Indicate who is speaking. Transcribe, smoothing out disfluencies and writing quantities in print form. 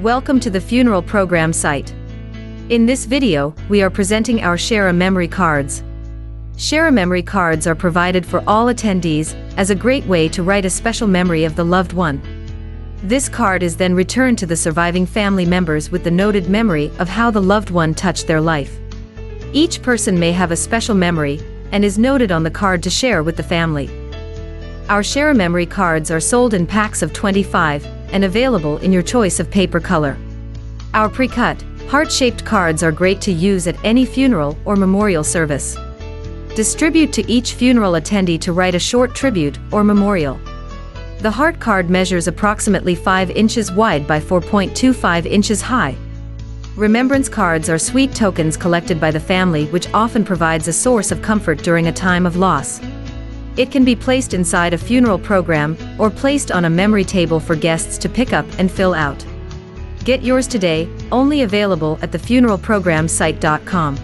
Speaker 1: Welcome to the funeral program site. In this video, we are presenting our Share a Memory cards. Share a Memory cards are provided for all attendees as a great way to write a special memory of the loved one. This card is then returned to the surviving family members with the noted memory of how the loved one touched their life. Each person may have a special memory and is noted on the card to share with the family. Our Share a Memory cards are sold in packs of 25 and available in your choice of paper color. Our pre-cut, heart-shaped cards are great to use at any funeral or memorial service. Distribute to each funeral attendee to write a short tribute or memorial. The heart card measures approximately 5 inches wide by 4.25 inches high. Remembrance cards are sweet tokens collected by the family, which often provides a source of comfort during a time of loss. It can be placed inside a funeral program or placed on a memory table for guests to pick up and fill out. Get yours today, only available at thefuneralprogramsite.com.